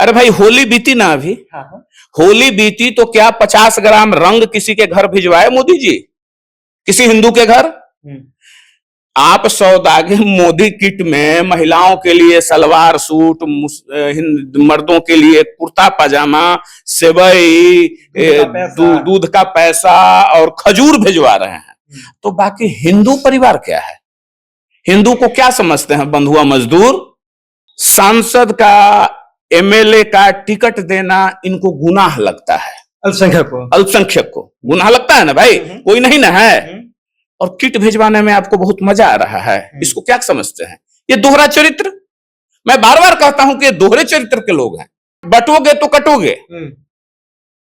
अरे भाई होली बीती ना अभी। हाँ हाँ। होली बीती तो क्या 50 ग्राम रंग किसी के घर भिजवाए मोदी जी, किसी हिंदू के घर? आप सौदागे मोदी किट में महिलाओं के लिए सलवार सूट, मर्दों के लिए कुर्ता पजामा, सेवई, दूध का पैसा और खजूर भिजवा रहे हैं। तो बाकी हिंदू परिवार क्या है? हिंदू को क्या समझते हैं? बंधुआ मजदूर। सांसद का, एमएलए का टिकट देना इनको गुनाह लगता है। अल्पसंख्यक को गुनाह लगता है ना भाई, कोई नहीं ना है। और किट भिजवाने में आपको बहुत मजा आ रहा है। इसको क्या समझते हैं? ये दोहरा चरित्र। मैं बार बार कहता हूं कि ये दोहरे चरित्र के लोग हैं। बटोगे तो कटोगे।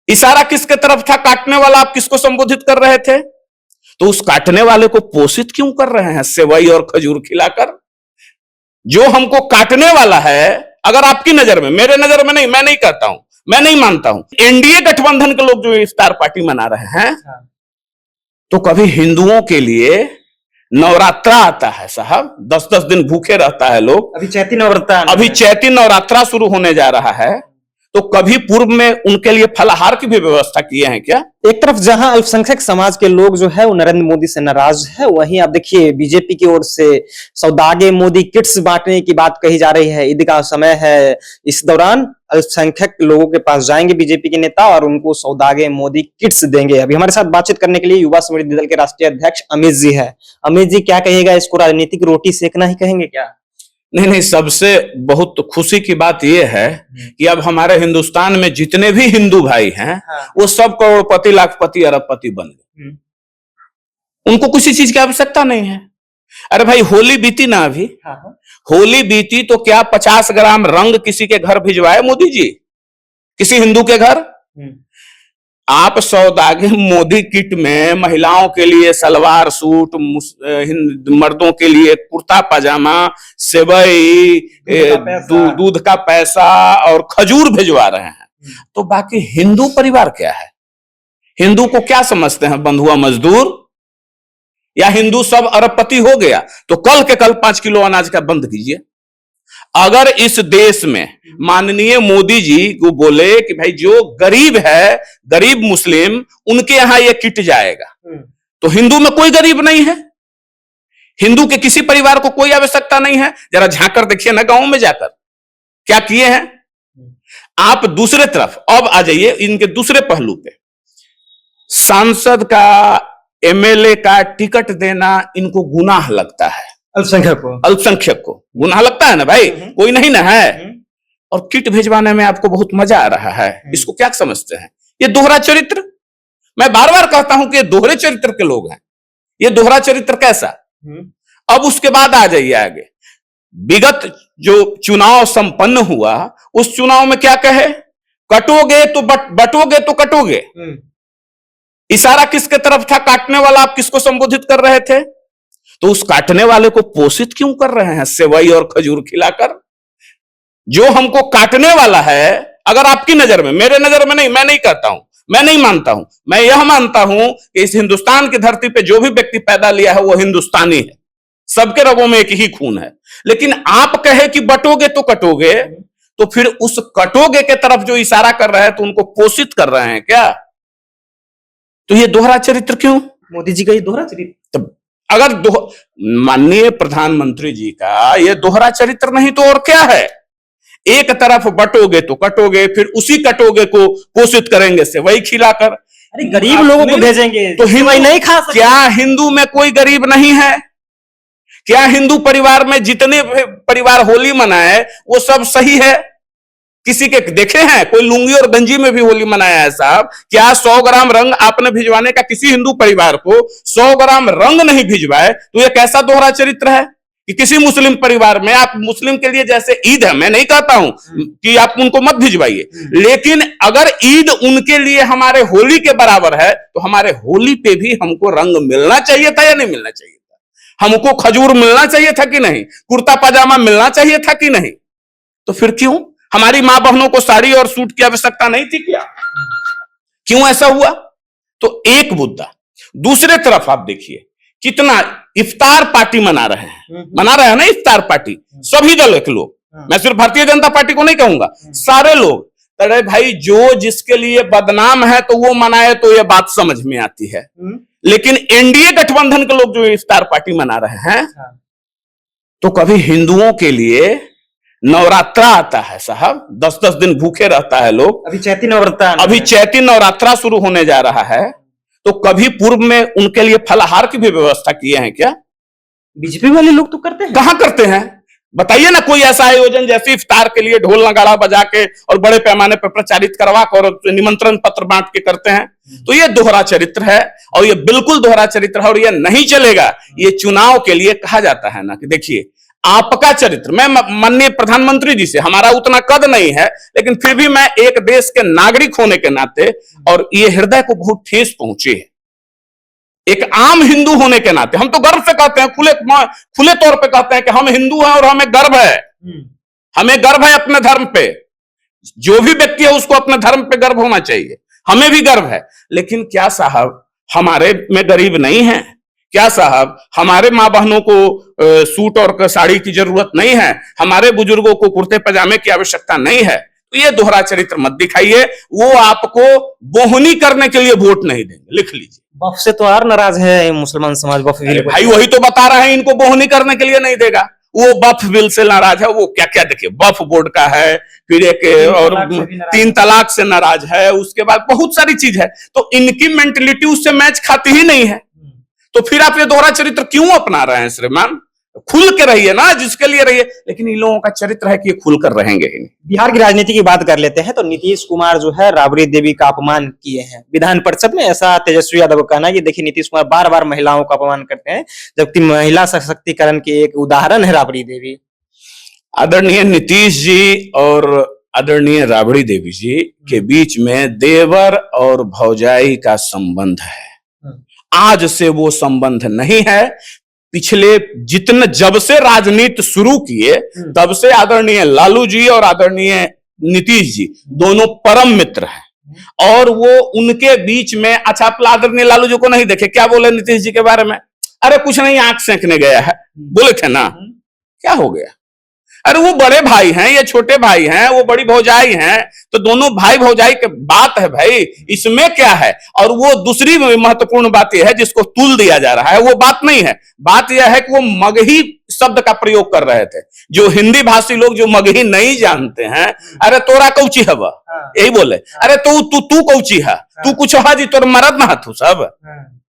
इशारा किसके तरफ था? काटने वाला आप किसको संबोधित कर रहे थे? तो उस काटने वाले को पोषित क्यों कर रहे हैं सेवई और खजूर खिलाकर? जो हमको काटने वाला है, अगर आपकी नजर में, मेरे नजर में नहीं, मैं नहीं कहता हूं, मैं नहीं मानता हूं, एनडीए गठबंधन के लोग जो इफ्तार पार्टी मना रहे हैं, तो कभी हिंदुओं के लिए नवरात्रा आता है साहब, 10-10 दिन भूखे रहता है लोग। अभी चैती नवरात्रा शुरू होने जा रहा है, तो कभी पूर्व में उनके लिए फलाहार की भी व्यवस्था किए हैं क्या? एक तरफ जहां अल्पसंख्यक समाज के लोग जो है वो नरेंद्र मोदी से नाराज है, वहीं आप देखिए बीजेपी की ओर से सौदागे मोदी किट्स बांटने की बात कही जा रही है। ईद का समय है, इस दौरान अल्पसंख्यक लोगों के पास जाएंगे बीजेपी के नेता और उनको सौदागे मोदी किट्स देंगे। अभी हमारे साथ बातचीत करने के लिए युवा समृद्धि दल के राष्ट्रीय अध्यक्ष अमित जी है। अमित जी, क्या कहिएगा? इसको राजनीतिक रोटी सेकना ही कहेंगे क्या? नहीं, सबसे बहुत खुशी की बात यह है कि अब हमारे हिंदुस्तान में जितने भी हिंदू भाई हैं, वो सब करोड़पति, लाखपति, अरबपति बन गए। उनको किसी चीज की आवश्यकता नहीं है। अरे भाई होली बीती ना अभी। होली बीती तो क्या 50 ग्राम रंग किसी के घर भिजवाए मोदी जी, किसी हिंदू के घर? आप सौदागे मोदी किट में महिलाओं के लिए सलवार सूट, मर्दों के लिए कुर्ता पजामा, सेवई, दूध का पैसा और खजूर भिजवा रहे हैं। तो बाकी हिंदू परिवार क्या है? हिंदू को क्या समझते हैं? बंधुआ मजदूर? या हिंदू सब अरबपति हो गया तो कल के कल 5 किलो अनाज का बंद कीजिए। अगर इस देश में माननीय मोदी जी को बोले कि भाई जो गरीब है, गरीब मुस्लिम, उनके यहां ये किट जाएगा, तो हिंदू में कोई गरीब नहीं है, हिंदू के किसी परिवार को कोई आवश्यकता नहीं है। जरा झांकर देखिए ना गांव में जाकर क्या किए हैं आप। दूसरे तरफ अब आ जाइए इनके दूसरे पहलू पे। सांसद का, एमएलए का टिकट देना इनको गुनाह लगता है। अल्पसंख्यक को गुनाह लगता है ना भाई, कोई नहीं ना है। और किट भिजवाने में आपको बहुत मजा आ रहा है। इसको क्या समझते हैं? ये दोहरा चरित्र। मैं बार बार कहता हूं कि ये दोहरे चरित्र के लोग हैं। ये दोहरा चरित्र कैसा? अब उसके बाद आ जाइए आगे। विगत जो चुनाव संपन्न हुआ, उस चुनाव में क्या कहे? कटोगे तो बटोगे तो कटोगे। इशारा किसके तरफ था? काटने वाला आप किसको संबोधित कर रहे थे? तो उस काटने वाले को पोषित क्यों कर रहे हैं सेवई और खजूर खिलाकर? जो हमको काटने वाला है, अगर आपकी नजर में, मेरे नजर में नहीं, मैं नहीं कहता हूं, मैं नहीं मानता हूं, मैं यह मानता हूं कि इस हिंदुस्तान की धरती पे जो भी व्यक्ति पैदा लिया है वो हिंदुस्तानी है, सबके रगों में एक ही खून है। लेकिन आप कहे कि बटोगे तो कटोगे, तो फिर उस कटोगे के तरफ जो इशारा कर रहे हैं तो उनको पोषित कर रहे हैं क्या? तो ये दोहरा चरित्र क्यों? मोदी जी का ये दोहरा चरित्र। तो अगर माननीय प्रधानमंत्री जी का ये दोहरा चरित्र नहीं तो और क्या है? एक तरफ बटोगे तो कटोगे, फिर उसी कटोगे को पोषित करेंगे से वही खिलाकर। अरे गरीब लोगों को भेजेंगे तो हिंदू नहीं खा सकते। क्या हिंदू में कोई गरीब नहीं है? क्या हिंदू परिवार में जितने परिवार होली मनाए वो सब सही है? किसी के देखे हैं कोई लुंगी और गंजी में भी होली मनाया है साहब? क्या 100 ग्राम रंग आपने भिजवाने का किसी हिंदू परिवार को 100 ग्राम रंग नहीं भिजवाए तो यह कैसा दोहरा चरित्र है? कि किसी मुस्लिम परिवार में, आप मुस्लिम के लिए जैसे ईद है, मैं नहीं कहता हूं कि आप उनको मत भिजवाइए, लेकिन अगर ईद उनके लिए हमारे होली के बराबर है तो हमारे होली पे भी हमको रंग मिलना चाहिए था या नहीं मिलना चाहिए था? हमको खजूर मिलना चाहिए था कि नहीं? कुर्ता पजामा मिलना चाहिए था कि नहीं? तो फिर क्यों हमारी मां बहनों को साड़ी और सूट की आवश्यकता नहीं थी क्या? क्यों ऐसा हुआ? तो एक मुद्दा। दूसरे तरफ आप देखिए कितना इफ्तार पार्टी मना रहे हैं ना इफ्तार पार्टी, सभी दल के लोग, मैं सिर्फ भारतीय जनता पार्टी को नहीं कहूंगा, सारे लोग। अरे भाई, जो जिसके लिए बदनाम है तो वो मनाए तो ये बात समझ में आती है, लेकिन एनडीए गठबंधन के लोग जो इफ्तार पार्टी मना रहे हैं, तो कभी हिंदुओं के लिए नवरात्रा आता है साहब, 10-10 दिन भूखे रहता है लोग। अभी चैती नवरात्रा शुरू होने जा रहा है, तो कभी पूर्व में उनके लिए फलाहार की भी व्यवस्था किए हैं क्या? बीजेपी वाले लोग तो करते हैं। कहां करते हैं बताइए ना, कोई ऐसा आयोजन जैसे इफ्तार के लिए ढोल नगाड़ा बजा के और बड़े पैमाने पर प्रचारित करवा कर और निमंत्रण पत्र बांट के करते हैं। तो ये दोहरा चरित्र है, और ये बिल्कुल दोहरा चरित्र है, और ये नहीं चलेगा। ये चुनाव के लिए कहा जाता है ना कि देखिए, आपका चरित्र, मैं माननीय प्रधानमंत्री जी से, हमारा उतना कद नहीं है, लेकिन फिर भी मैं एक देश के नागरिक होने के नाते, और ये हृदय को बहुत ठेस पहुंची है, एक आम हिंदू होने के नाते हम तो गर्व से कहते हैं, खुले तौर पे कहते हैं कि हम हिंदू हैं और हमें गर्व है। हमें गर्व है अपने धर्म पे। जो भी व्यक्ति है उसको अपने धर्म पे गर्व होना चाहिए, हमें भी गर्व है। लेकिन क्या साहब, हमारे में गरीब नहीं है क्या साहब? हमारे मां बहनों को सूट और साड़ी की जरूरत नहीं है? हमारे बुजुर्गों को कुर्ते पजामे की आवश्यकता नहीं है? तो ये दोहरा चरित्र मत दिखाइए। वो आपको बोहनी करने के लिए वोट नहीं देंगे, लिख लीजिए। वक्फ से तो और नाराज है मुसलमान समाज। वक्फ बिल भाई वही तो बता रहे हैं, इनको बोहनी करने के लिए नहीं देगा। वो वक्फ बिल से नाराज है। वो क्या क्या देखिए, वक्फ बोर्ड का है, फिर एक और 3 तलाक से नाराज है, उसके बाद बहुत सारी चीज है। तो इनकी मेंटलिटी उससे मैच खाती ही नहीं है। तो फिर आप ये दोहरा चरित्र क्यों अपना रहे हैं श्रीमान? खुल के रहिए ना, जिसके लिए रहिए। लेकिन इन लोगों का चरित्र है कि ये खुलकर रहेंगे ही नहीं। बिहार की राजनीति की बात कर लेते हैं तो नीतीश कुमार जो है राबड़ी देवी का अपमान किए हैं विधान परिषद में। ऐसा तेजस्वी यादव का कहना है कि देखिए, नीतीश कुमार बार बार महिलाओं का अपमान करते हैं, जबकि महिला सशक्तिकरण की एक उदाहरण है राबड़ी देवी। आदरणीय नीतीश जी और आदरणीय राबड़ी देवी जी के बीच में देवर और भौजाई का संबंध है। आज से वो संबंध नहीं है। पिछले जब से राजनीति शुरू किए, तब से आदरणीय लालू जी और आदरणीय नीतीश जी दोनों परम मित्र हैं। और वो उनके बीच में, अच्छा, आप आदरणीय लालू जी को नहीं देखे, क्या बोले नीतीश जी के बारे में? अरे कुछ नहीं, आंख सेंकने गया है, बोले थे ना। क्या हो गया? अरे वो बड़े भाई हैं, ये छोटे भाई हैं, वो बड़ी भौजाई हैं, तो दोनों भाई भौजाई की बात है भाई, इसमें क्या है? और वो दूसरी महत्वपूर्ण बात यह है जिसको तुल दिया जा रहा है, वो बात नहीं है। बात यह है कि वो मगही शब्द का प्रयोग कर रहे थे। जो हिंदी भाषी लोग जो मगही नहीं जानते हैं, अरे तोरा कौची है वह, यही बोले। अरे तू कौची है, तू कुछ हाजी तोर मरद ना तू सब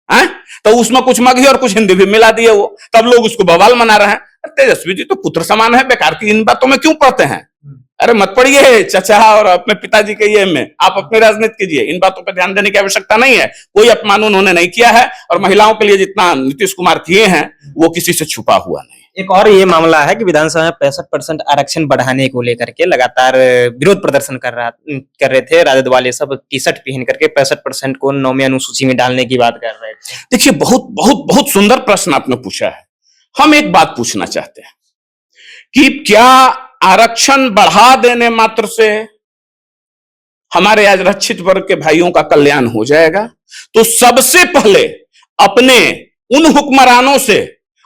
है। तो उसमें कुछ मगही और कुछ हिंदी भी मिला दिए वो, तब लोग उसको बवाल मना रहे हैं। तेजस्वी जी तो पुत्र समान है, बेकार की इन बातों में क्यों पढ़ते हैं? अरे मत पढ़िए चचा और अपने पिताजी के ये में, आप अपनी राजनीति कीजिए। इन बातों पर ध्यान देने की आवश्यकता नहीं है। कोई अपमान उन्होंने नहीं किया है, और महिलाओं के लिए जितना नीतीश कुमार किए हैं वो किसी से छुपा हुआ नहीं। एक और ये मामला है कि विधानसभा में 65% आरक्षण बढ़ाने को लेकर के लगातार विरोध प्रदर्शन कर रहे थे राजद वाले सब, टी-शर्ट पहन करके 65% को 9वीं अनुसूची में डालने की बात कर रहे थे। देखिए, बहुत बहुत बहुत सुंदर प्रश्न आपने पूछा है। हम एक बात पूछना चाहते हैं कि क्या आरक्षण बढ़ा देने मात्र से हमारे आज रक्षित वर्ग के भाइयों का कल्याण हो जाएगा? तो सबसे पहले अपने उन हुक्मरानों से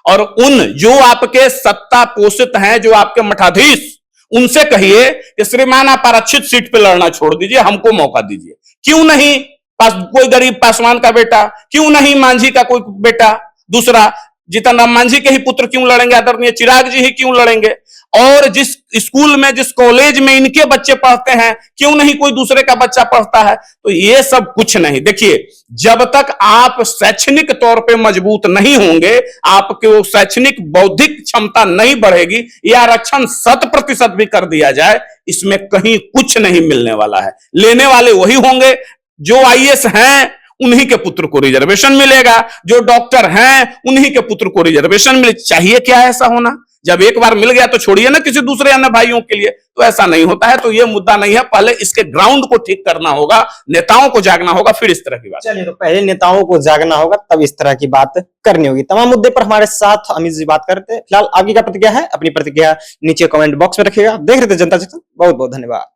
और उन जो आपके सत्ता पोषित हैं, जो आपके मठाधीश, उनसे कहिए कि श्रीमान आप आरक्षित सीट पे लड़ना छोड़ दीजिए, हमको मौका दीजिए। क्यों नहीं कोई गरीब पासवान का बेटा, क्यों नहीं मांझी का कोई बेटा, दूसरा जीतन राम मांझी के ही पुत्र क्यों लड़ेंगे? आदरणीय चिराग जी ही क्यों लड़ेंगे? और जिस स्कूल में, जिस कॉलेज में इनके बच्चे पढ़ते हैं, क्यों नहीं कोई दूसरे का बच्चा पढ़ता है? तो ये सब कुछ नहीं। देखिए, जब तक आप शैक्षणिक तौर पे मजबूत नहीं होंगे, आपके वो शैक्षणिक बौद्धिक क्षमता नहीं बढ़ेगी, या आरक्षण 100% भी कर दिया जाए, इसमें कहीं कुछ नहीं मिलने वाला है। लेने वाले वही होंगे जो आईएएस हैं, उन्हीं के पुत्र को रिजर्वेशन मिलेगा। जो डॉक्टर हैं, उन्हीं के पुत्र को रिजर्वेशन मिले। चाहिए क्या ऐसा होना? जब एक बार मिल गया तो छोड़िए ना किसी दूसरे अन्य भाइयों के लिए। तो ऐसा नहीं होता है। तो ये मुद्दा नहीं है। पहले इसके ग्राउंड को ठीक करना होगा, नेताओं को जागना होगा, फिर इस तरह की बात। चलिए, तो पहले नेताओं को जागना होगा, तब इस तरह की बात करनी होगी। तमाम मुद्दे पर हमारे साथ अमित जी बात करते हैं। फिलहाल आपकी क्या प्रतिक्रिया है? अपनी प्रतिक्रिया नीचे कमेंट बॉक्स में रखिएगा। देख रहे थे जनता जंक्शन। बहुत बहुत धन्यवाद।